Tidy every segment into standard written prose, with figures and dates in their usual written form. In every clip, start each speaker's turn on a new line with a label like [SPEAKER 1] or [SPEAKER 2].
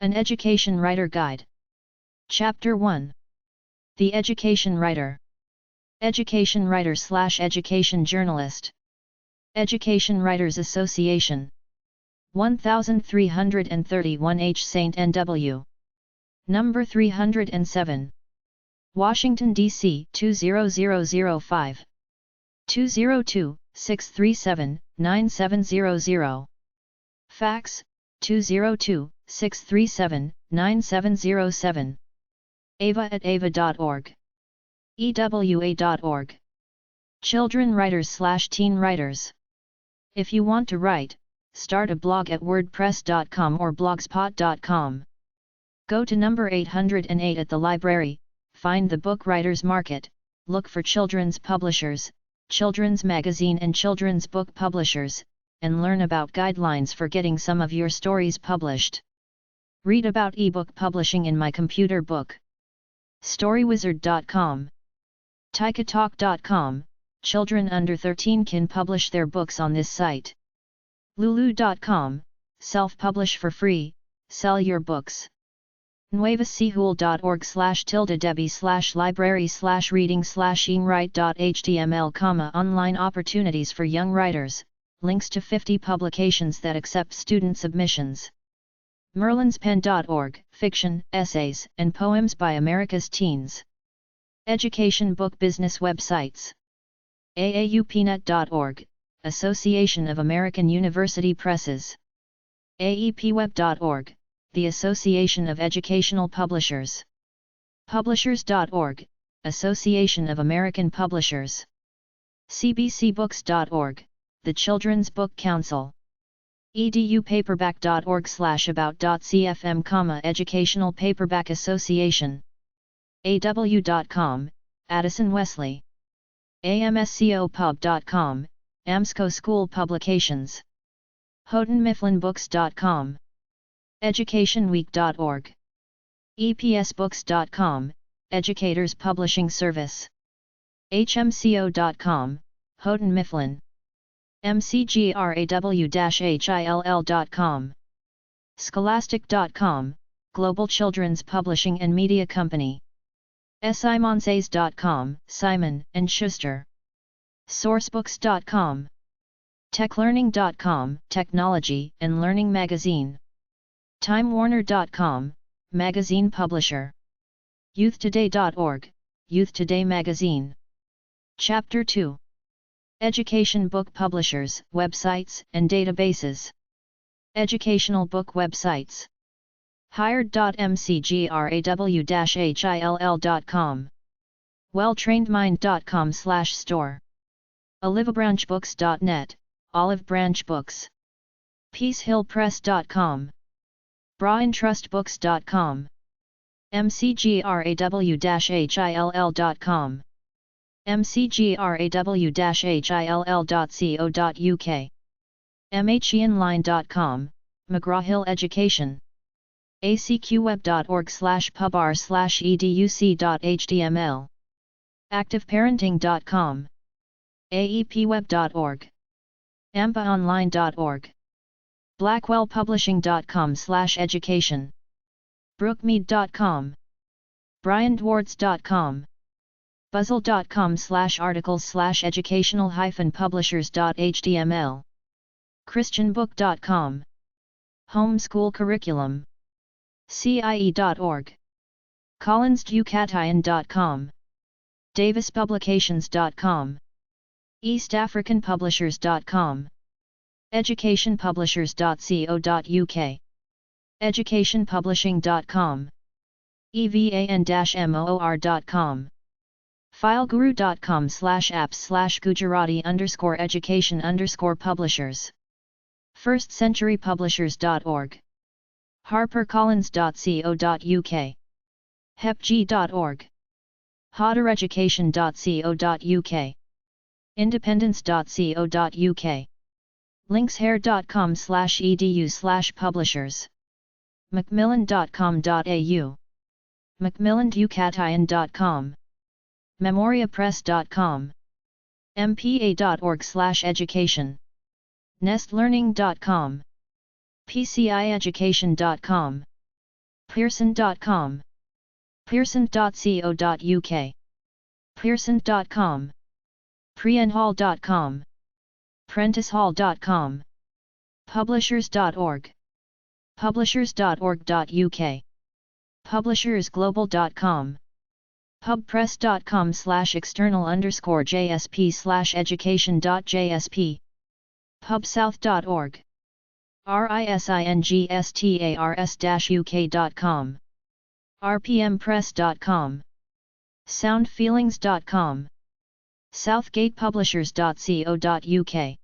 [SPEAKER 1] An Education Writer Guide. Chapter 1. The Education Writer. Education Writer / Education Journalist. Education Writers Association. 1331 H. St. N.W. Number 307. Washington, D.C. 20005. 202-637-9700. Fax, 202-637-9707. ava@ava.org. ewa.org. Children Writers / Teen Writers. If you want to write, start a blog at wordpress.com or blogspot.com. Go to number 808 at the library, find the Book Writers Market, look for children's publishers, children's magazine and children's book publishers, and learn about guidelines for getting some of your stories published. Read about ebook publishing in my computer book. Storywizard.com. Tikatalk.com. Children under 13 can publish their books on this site. Lulu.com. Self-publish for free, sell your books. nuevasihul.org/tilde-debbie/library/reading/enwrite.html, online opportunities for young writers, links to 50 publications that accept student submissions. merlinspen.org, fiction, essays, and poems by America's teens. Education book business websites. aaupnet.org, Association of American University Presses. aepweb.org, the Association of Educational Publishers. Publishers.org, Association of American Publishers. cbcbooks.org, the Children's Book Council. edupaperback.org/about.cfm, Educational Paperback Association. aw.com, Addison Wesley. amscopub.com, AMSCO School Publications. houghtonmifflinbooks.com. educationweek.org. epsbooks.com, Educators Publishing Service. hmco.com, Houghton Mifflin. mcgraw-hill.com. scholastic.com, Global Children's Publishing and Media Company. simonsays.com, Simon & Schuster. sourcebooks.com. techlearning.com, Technology and Learning Magazine. timewarner.com, magazine publisher. youthtoday.org, Youth Today Magazine. Chapter 2. Education book publishers, websites, and databases. Educational book websites. hired.mcgraw-hill.com. welltrainedmind.com/store. olivebranchbooks.net, Olive Branch Books. peacehillpress.com. braintrustbooks.com. mcgraw-hill.com. mcgraw-hill.co.uk. mhenline.com, McGraw-Hill Education. acqweb.org/pubr/educ.html. activeparenting.com. aepweb.org. ampaonline.org. blackwellpublishing.com/education. brookmead.com. briandwards.com. buzzle.com/articles/educational-publishers.html. christianbook.com. homeschool curriculum. cie.org. collinsducatian.com. davispublications.com. eastafricanpublishers.com. educationpublishers.co.uk. educationpublishing.com. evan-moor.com. fileguru.com/apps/gujarati_education_publishers. firstcenturypublishers.org. harpercollins.co.uk. hepg.org. hoddereducation.co.uk. independence.co.uk. linkshair.com/edu/publishers. macmillan.com.au. macmillanducatian.com. memoriapress.com. mpa.org/education. nestlearning.com. pcieducation.com. Pearson.com, Pearson.co.uk, Pearson.com, Prienhall.com, Prenticehall.com, Publishers.org, Publishers.org.uk, Publishersglobal.com, pubpress.com/external_JSP/education.jsp, pubsouth.org, risingstars-uk.com, rpmpress.com, soundfeelings.com, southgatepublishers.co.uk,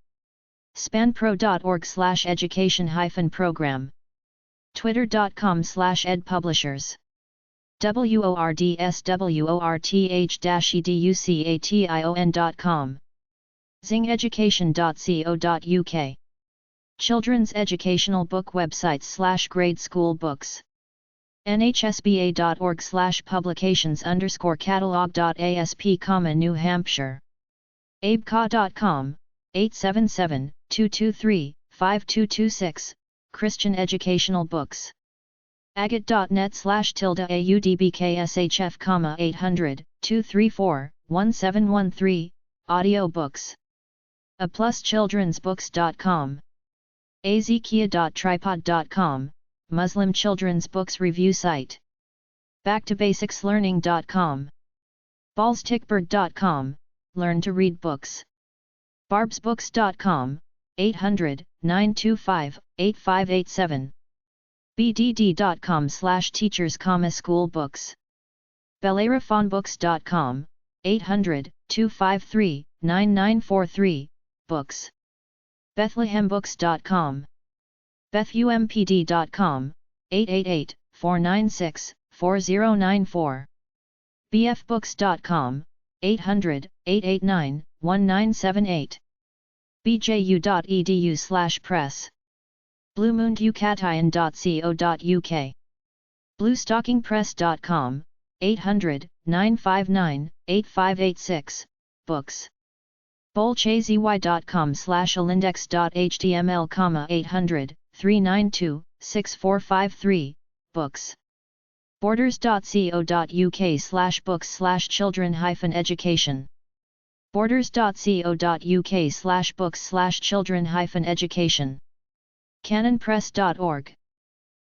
[SPEAKER 1] spanpro.org/education-program, twitter.com/edpublishers, wordsworth-education.com, zingeducation.co.uk, children's educational book websites /grade school books, nhsba.org/publications_catalog.asp, New Hampshire, abca.com, 877-223-5226, Christian educational books, agate.net/audbkshf, 800-234-1713, audiobooks, apluschildrensbooks.com, azekia.tripod.com, Muslim children's books review site, backtobasicslearning.com, ballstickbird.com, learn to read books, barbsbooks.com, 800-925-8587, bdd.com/teachers, school books, bellerophonbooks.com, 800-253-9943, books, bethlehembooks.com, bethumpd.com, 888-496-4094, bfbooks.com, 800-889-1978, bju.edu/press, bluemoonducatayan.co.uk, bluestockingpress.com, 800-959-8586, books, bolchazy.com/alindex.html, 800-392-6453, books, borders.co.uk/books/children-education, borders.co.uk/books/children-education, canonpress.org,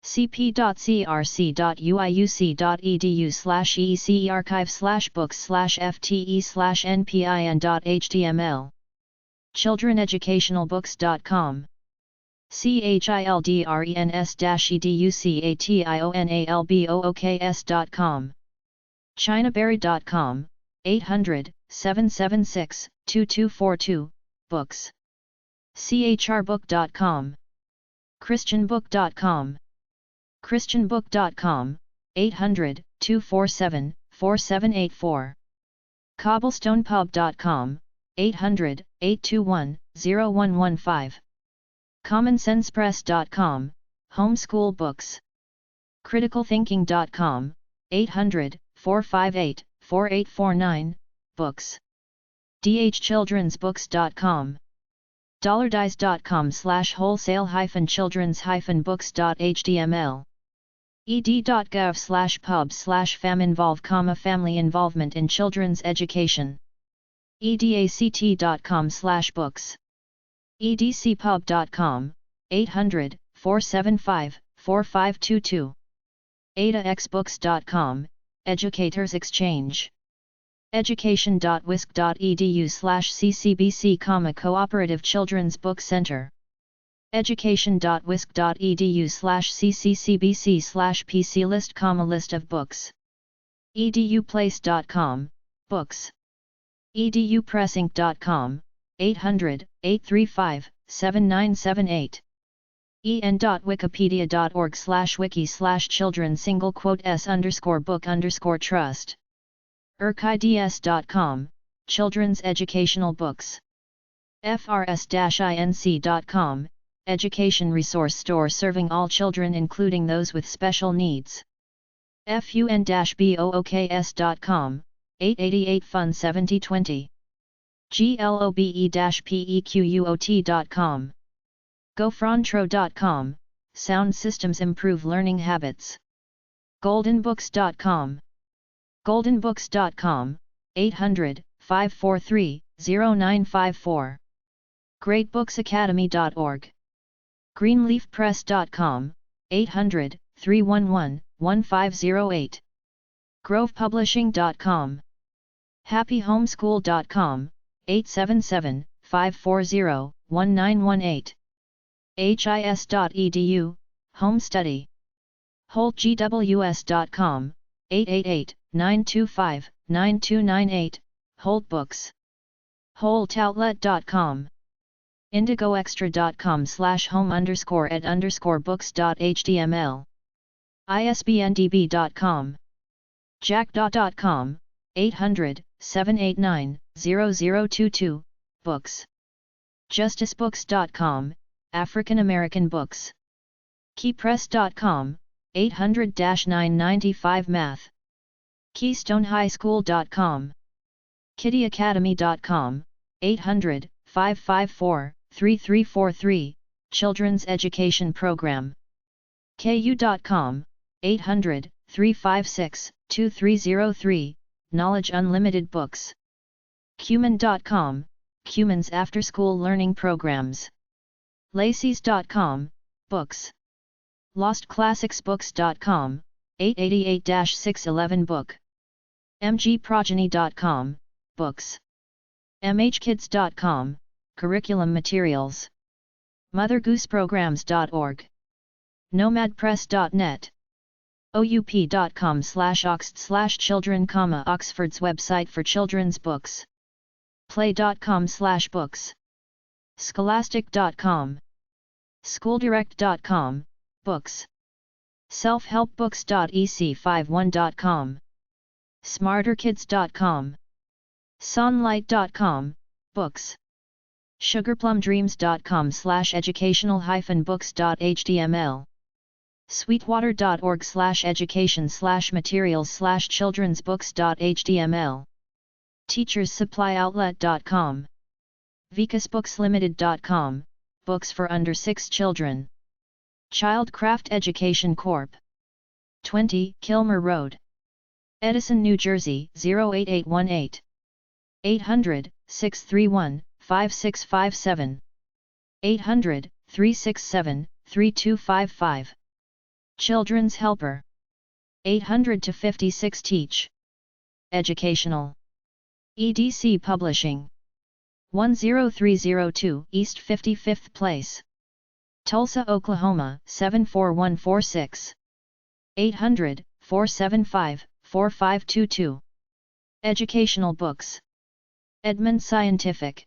[SPEAKER 1] cp.crc.uiuc.edu/ec-archive/books/fte/npin.html, childreneducationalbooks.com, childrens-educationalbooks.com, chinaberry.com, 800-776-2242, books, chrbook.com, christianbook.com, christianbook.com, 800-247-4784, cobblestonepub.com, 800-821-0115, commonsenspress.com, homeschool books, criticalthinking.com, 800-458-4849, books, dhchildrensbooks.com, dollardice.com/wholesale-childrens-books.html, ed.gov/pub/faminvolve, family involvement in children's education, edact.com/books, edcpub.com, 800-475-4522, adaxbooks.com, Educators Exchange, education.wisc.edu/ccbc, Cooperative Children's Book Center, education.wisc.edu/cccbc/pc list, list of books, eduplace.com, books, edupressinc.com, 800-835-7978, en.wikipedia.org/wiki/children_s_book_trust, urkids.com, children's educational books, frs-inc.com, education resource store serving all children including those with special needs, fun-books.com, 888 Fun 7020, globe-pequot.com, gofrontro.com, sound systems improve learning habits. goldenbooks.com. goldenbooks.com, 800-543-0954. greatbooksacademy.org. greenleafpress.com, 800-311-1508. grovepublishing.com. happyhomeschool.com, 877-540-1918. his.edu, Home Study. holtgws.com, 888-925-9298, Holt Books. holtoutlet.com. indigoextra.com/home_ed_books.html. isbndb.com. jackdaw.com, 800-789-0022, Books. justicebooks.com, African American Books. keypress.com, 800-995 Math. keystonehighschool.com. kittyacademy.com, 800-554-3343, Children's Education Program. ku.com, 800-356-2303, Knowledge Unlimited Books. cumin.com, Cumin's After School Learning Programs. lacys.com, Books. lostclassicsbooks.com, 888-611 Book. mgprogeny.com, Books. mhkids.com, Curriculum Materials. mothergooseprograms.org. nomadpress.net. oup.com/oxt/children, Oxford's website for children's books. play.com/books. scholastic.com. schooldirect.com, Books. selfhelpbooks.ec51.com. smarterkids.com. sonlight.com, Books. sugarplumdreams.com/educational-books.html. sweetwater.org/education/materials/childrensbooks.html. teacherssupplyoutlet.com. vicusbookslimited.com, Books for under 6 children. Childcraft Education Corp. 20 Kilmer Road, Edison, New Jersey 08818. 800-631-5657. 800-367-3255. Children's Helper. 800-56 Teach. Educational. EDC Publishing. 10302 East 55th Place, Tulsa, Oklahoma 74146. 800-475-4522. Educational Books. Edmund Scientific.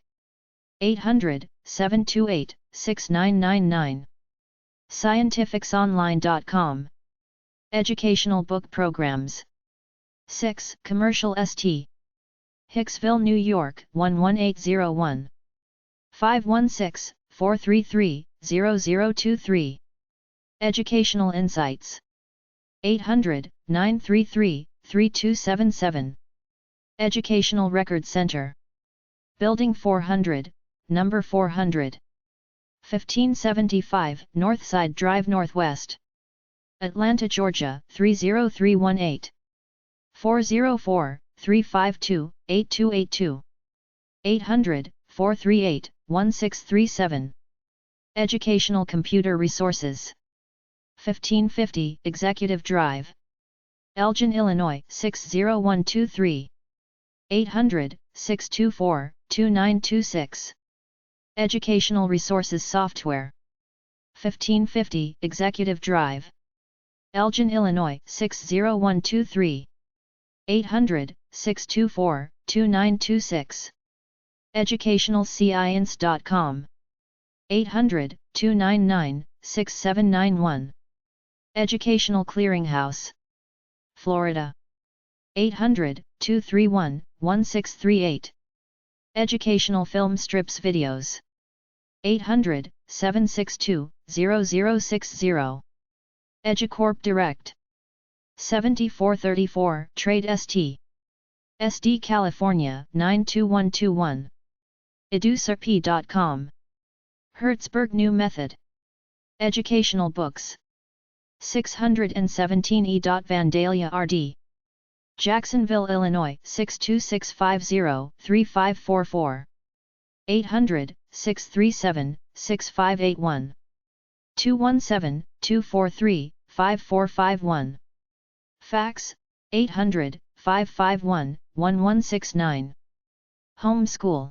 [SPEAKER 1] 800-728-6999. scientificsonline.com. Educational Book Programs. 6 Commercial St. Hicksville, New York 11801. 516-433-0023. Educational Insights. 800-933-3277. Educational Record Center. Building 400, Number 400. 1575 Northside Drive Northwest, Atlanta, Georgia 30318. 404-352-8282. 800-438-1637. Educational Computer Resources. 1550 Executive Drive, Elgin, Illinois 60123. 800-624-2926. Educational Resources Software. 1550 Executive Drive, Elgin, Illinois 60123. 800-624-2926. EducationalScience.com. 800-299-6791. Educational Clearinghouse, Florida. 800-231-1638. Educational Film Strips Videos. 800-762-0060. EduCorp Direct. 7434 Trade St. SD, California 92121. eduserp.com. Hertzberg New Method. Educational Books. 617 E. Vandalia RD. Jacksonville, Illinois 62650-3544. 800-637-6581. 217-243-5451. Fax 800-551-1169. Homeschool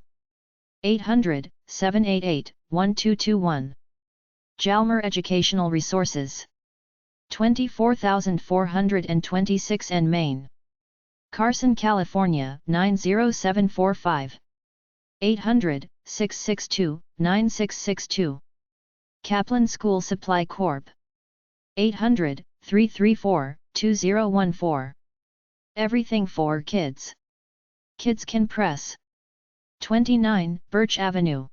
[SPEAKER 1] 800-788-1221. Jalmer Educational Resources 24426 N. Main. Carson, California 90745. 800-662-9662. Kaplan School Supply Corp. 800-334-2014. Everything for Kids. Kids Can Press. 29 Birch Avenue,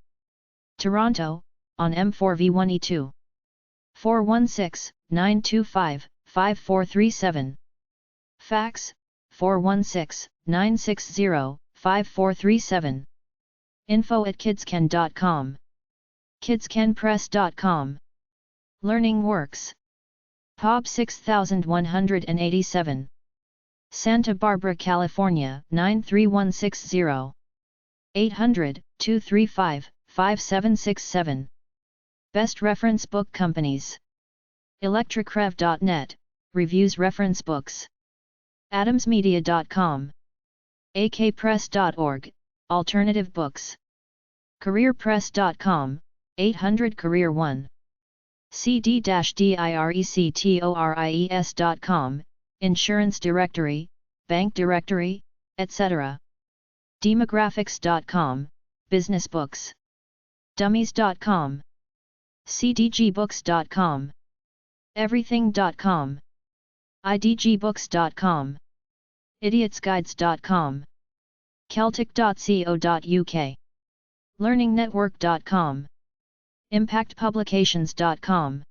[SPEAKER 1] Toronto, on M4V1E2. 416-925-5437. Fax 416-960-5437. info@kidscan.com. kidscanpress.com. Learning Works. POB 6187. Santa Barbara, California 93160. 800-235-5767. Best Reference Book Companies. Electricrev.net, reviews reference books. adamsmedia.com. akpress.org, alternative books. careerpress.com, 800 Career 1. cd-directories.com, insurance directory, bank directory, etc. demographics.com, business books. dummies.com. cdgbooks.com. everything.com. idgbooks.com. idiotsguides.com. celtic.co.uk. learningnetwork.com. impactpublications.com.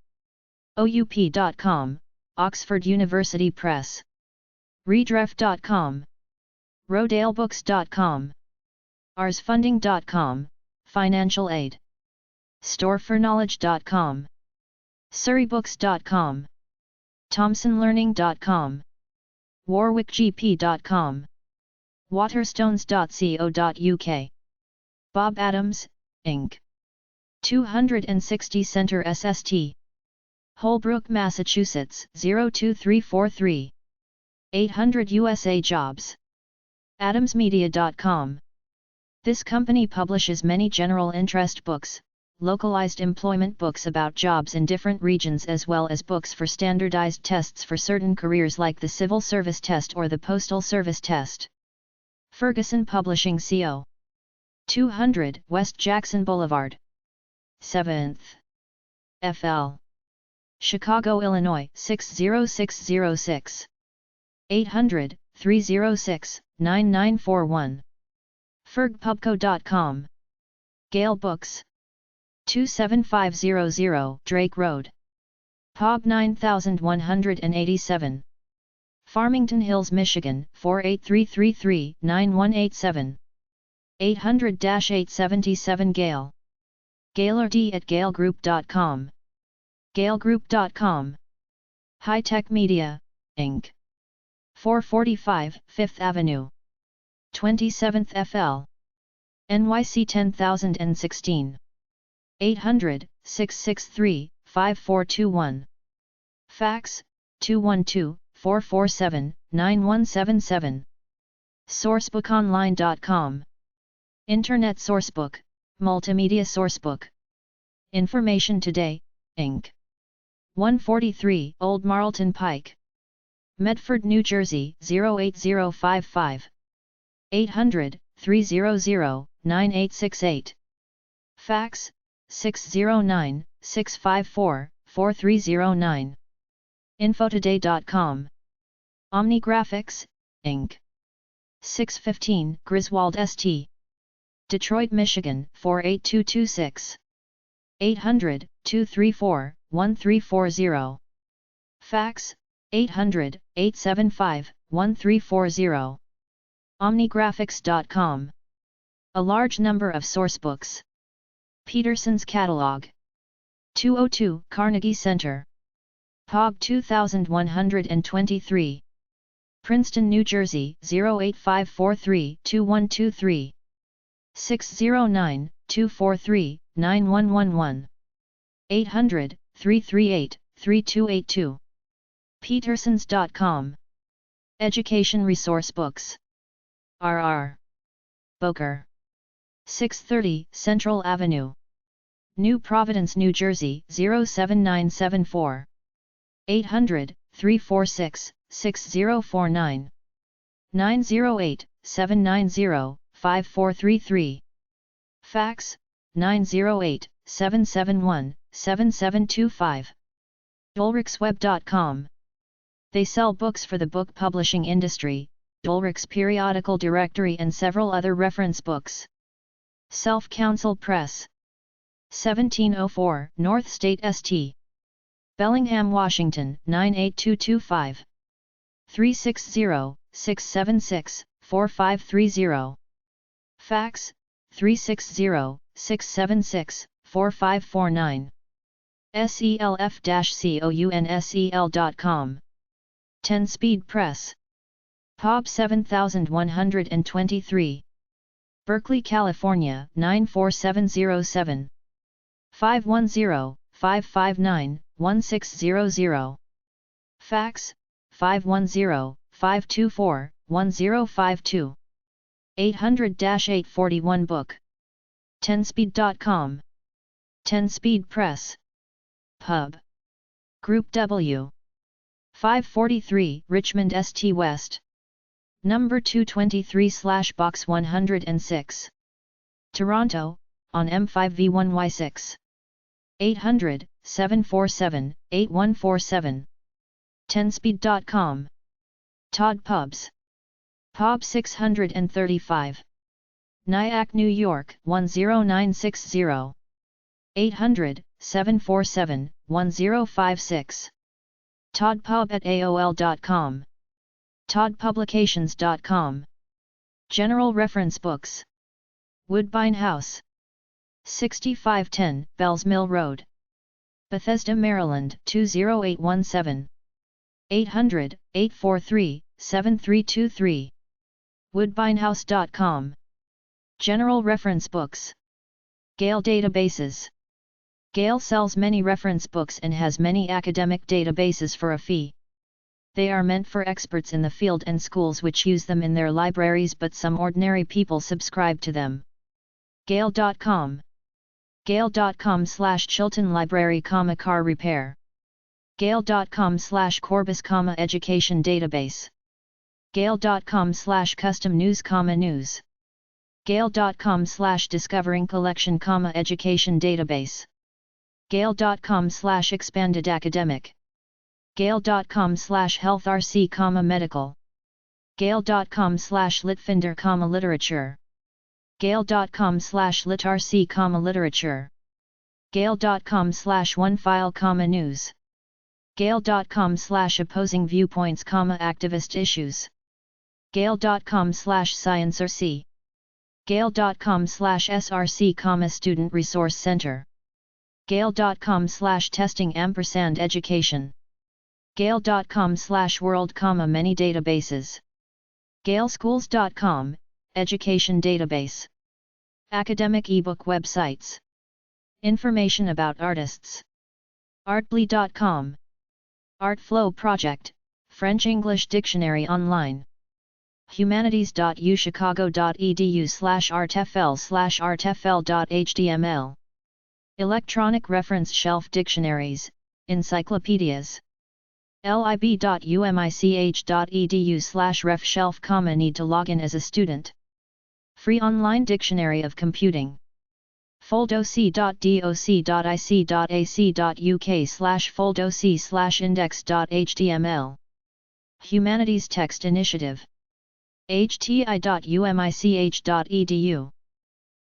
[SPEAKER 1] oup.com, Oxford University Press. redref.com. rodalebooks.com. arsfunding.com, financial aid. storeforknowledge.com. surreybooks.com. thomsonlearning.com. warwickgp.com. waterstones.co.uk. Bob Adams, Inc. 260 Center SST. Holbrook, Massachusetts 02343. 800 USA Jobs. adamsmedia.com. This company publishes many general interest books, localized employment books about jobs in different regions, as well as books for standardized tests for certain careers like the Civil Service Test or the Postal Service Test. Ferguson Publishing Co. 200 West Jackson Boulevard, 7th FL. Chicago, Illinois 60606. 800-306-9941. fergpubco.com. Gale Books. 27500 Drake Road. POB 9187. Farmington Hills, Michigan 48333-9187. 800-877 Gale. gailerd@galegroup.com. galegroup.com. High Tech Media, Inc. 445 5th Avenue, 27th FL. NYC 10016. 800-663-5421. Fax 212-447-9177. Sourcebookonline.com. Internet Sourcebook, Multimedia Sourcebook. Information Today, Inc. 143 Old Marlton Pike, Medford, New Jersey 08055. 800-300-9868. Fax 609-654-4309. infotoday.com. OmniGraphics, Inc. 615 Griswold St. Detroit, Michigan 48226. 800-234-1340. Fax 800-875-1340. OmniGraphics.com. A large number of sourcebooks. Peterson's Catalog. 202 Carnegie Center, POG 2123. Princeton, New Jersey 08543-2123. 609-243-9111. 800-338-3282. Petersons.com. Education Resource Books. R.R. Boker. 630 Central Avenue, New Providence, New Jersey 07974. 800-346-6049. 908-790-5433. Fax 908-771-7725. Ulrichsweb.com. They sell books for the book publishing industry, Ulrich's Periodical Directory and several other reference books. Self-Counsel Press. 1704 North State St. Bellingham, Washington 98225. 360-676-4530. Fax 360-676-4549. self-counsel.com. 10-Speed Press. POB 7123. Berkeley, California 94707. 510-559-1600. Fax 510-524-1052. 800-841 book. 10speed.com. 10-Speed Press. Pub. Group W. 543 Richmond St. West. Number 223/Box 106. Toronto, on M5V1Y6. 800-747-8147. 10speed.com. Todd Pubs. POB 635. Nyack, New York 10960. 800-747-1056. toddpub@aol.com. toddpublications.com. General Reference Books. Woodbine House. 6510 Bells Mill Road. Bethesda, Maryland 20817. 800-843-7323. woodbinehouse.com. General Reference Books. Gale Databases. Gale sells many reference books and has many academic databases for a fee. They are meant for experts in the field and schools which use them in their libraries, but some ordinary people subscribe to them. Gale.com. Gale.com/Chilton Library, car repair. Gale.com/Corbis, education database. Gale.com/custom news, news. Gale.com/discovering collection, education database. Gale.com/expanded academic. Gale.com/health rc, medical. Gale.com/litfinder, literature. Gale.com/litrc, literature. Gale.com/onefile, news. Gale.com/opposing viewpoints, activist issues. Gale.com/sciencerc. Gale.com/src, student resource center. Gale.com/testing &education. Gale.com/world, many databases. Galeschools.com, education database. Academic ebook websites. Information about artists. Artbly.com. Artflow Project, French-English dictionary online. humanities.uchicago.edu/artfl/artfl.html. Electronic reference shelf dictionaries, encyclopedias. lib.umich.edu/ref shelf, need to log in as a student. Free online dictionary of computing. foldoc.doc.ac.uk/foldoc/index.html. Humanities Text Initiative. hti.umich.edu.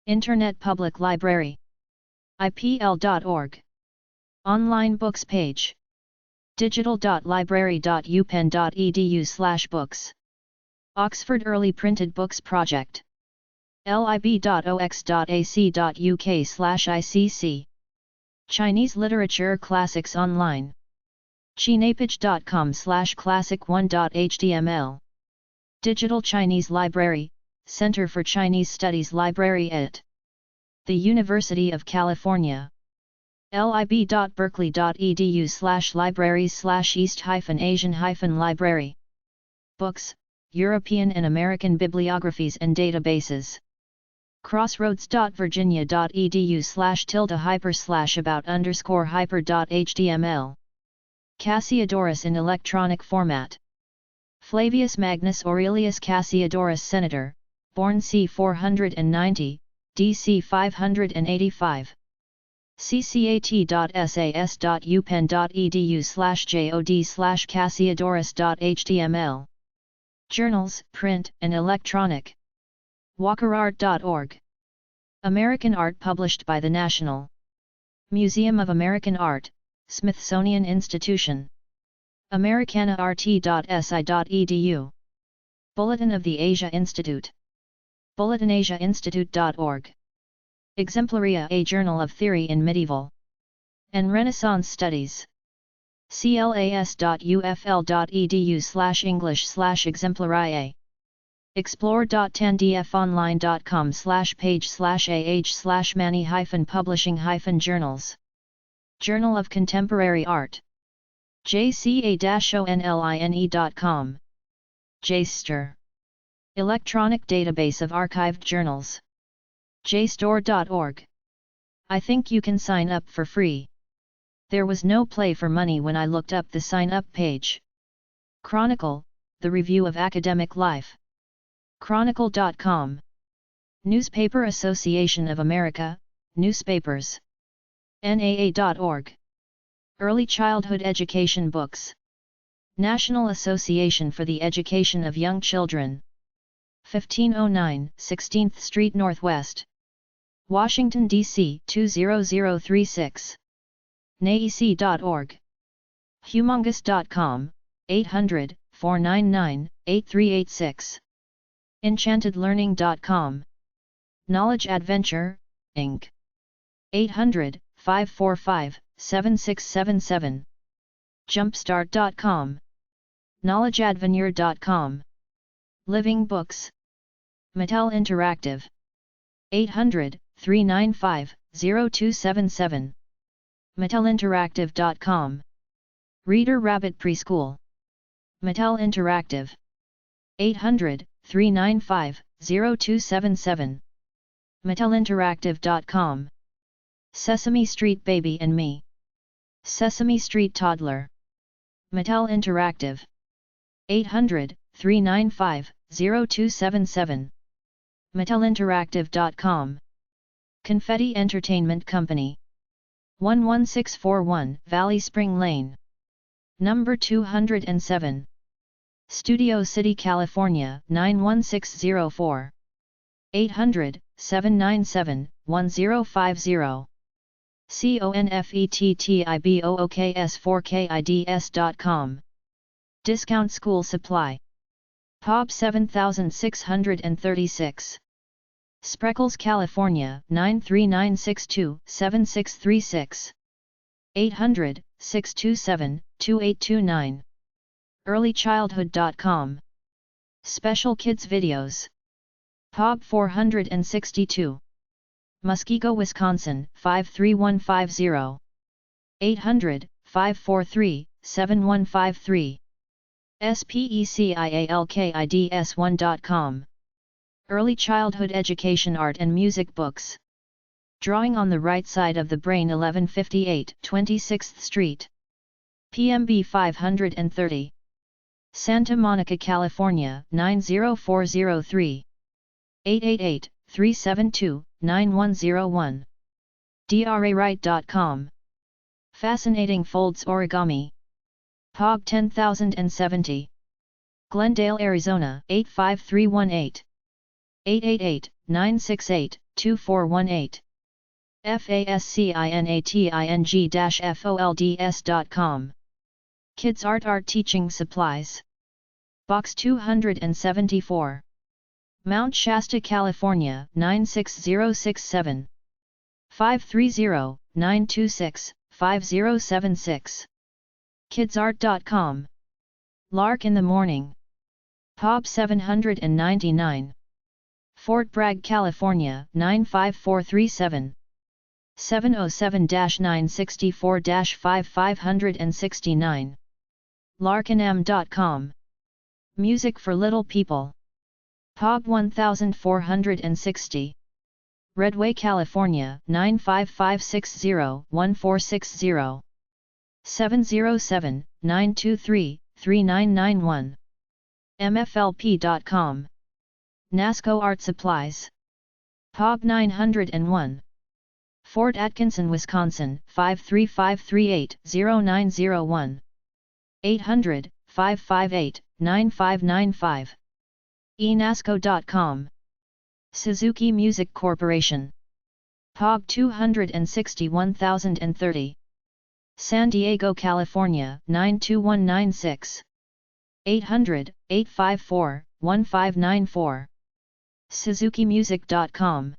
[SPEAKER 1] Internet Public Library. ipl.org. Online Books page. digital.library.upenn.edu/books. Oxford Early Printed Books Project. lib.ox.ac.uk/icc. Chinese Literature Classics Online. chinapage.com/classic1.html. Digital Chinese Library, Center for Chinese Studies Library at the University of California. lib.berkeley.edu/libraries/east-asian-library. Books, European and American bibliographies and databases. crossroads.virginia.edu/tilde-hyper/about_hyper.html. Cassiodorus in electronic format. Flavius Magnus Aurelius Cassiodorus Senator, born c. 490, d.c. 585. ccat.sas.upenn.edu/jod/cassiodorus.html. Journals, print and electronic. walkerart.org. American art published by the National Museum of American Art, Smithsonian Institution. americanaart.si.edu. Bulletin of the Asia Institute. bulletinasiainstitute.org. Exemplaria, a Journal of Theory in Medieval and Renaissance Studies. clas.ufl.edu/english/exemplaria. explore.10dfonline.com/page/ah/mani-publishing-journals. Journal of Contemporary Art. jca-online.com. JSTOR. Electronic Database of Archived Journals. JSTOR.org. I think you can sign up for free. There was no play for money when I looked up the sign-up page. Chronicle, the review of academic life. Chronicle.com. Newspaper Association of America, Newspapers. NAA.org. Early Childhood Education Books. National Association for the Education of Young Children. 1509 16th Street Northwest, Washington, D.C. 20036. NAEC.org. Humongous.com, 800-499-8386. EnchantedLearning.com. Knowledge Adventure, Inc. 800-545-7677. Jumpstart.com. KnowledgeAdventure.com. Living Books. Mattel Interactive. 800-395-0277. MattelInteractive.com. Reader Rabbit Preschool. Mattel Interactive. 800-395-0277. MattelInteractive.com. Sesame Street Baby and Me. Sesame Street Toddler. Mattel Interactive. 800-395-0277. MattelInteractive.com. Confetti Entertainment Company. 11641 Valley Spring Lane. Number 207. Studio City, California 91604. 800-797-1050. CONFETTIBOOKS4KIDS.com. Discount School Supply. POB 7636. Spreckles, California 93962-7636. 800-627-2829. earlychildhood.com. Special Kids Videos. POB 462. Muskego, Wisconsin 53150. 800-543-7153. SPECIALKIDS1.com. Early Childhood Education Art and Music Books. Drawing on the Right Side of the Brain, 1158 26th Street. PMB 530. Santa Monica, California 90403. 888-372-9101. DRAWrite.com. Fascinating Folds Origami. POB 10070. Glendale, Arizona 85318. 888-968-2418. FASCINATING-FOLDS.com. Kids Art Teaching Supplies. Box 274. Mount Shasta, California 96067. 530-926-5076. kidsart.com. Lark in the morning. epub 799. Fort Bragg, California 95437. 707-964-5569. larkinm.com. Music for Little People. epub 1460. Redway, California 95560-1460. 707-923-3991. mflp.com. NASCO Art Supplies. epub 901. Fort Atkinson, Wisconsin 53538-0901. 800-558-9595. enasco.com. Suzuki Music Corporation. epub 261030. San Diego, California 92196. 800-854-1594. suzukimusic.com.